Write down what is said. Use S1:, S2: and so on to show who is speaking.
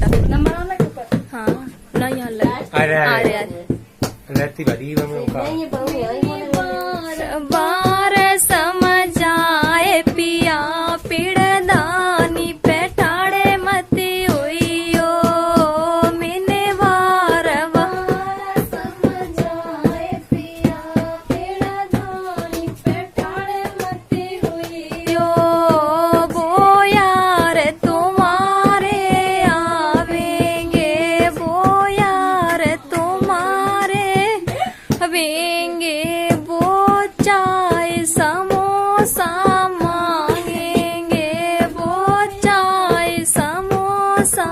S1: Number आना के ऊपर।
S2: हाँ ना यहाँ
S3: अरे
S2: अरे
S3: रहती बड़ी में
S2: बार समझाए पिया पीड़दानी पेटाड़े मती हुई ओ मैंने बार समझाए पिया पीड़दानी पेटाड़े मती हुई ओ वो यार तुम्हारे आवेंगे वो यार तुम्हारे आवेंगे वो चाय समोसा मांगेंगे वो चाय समोसा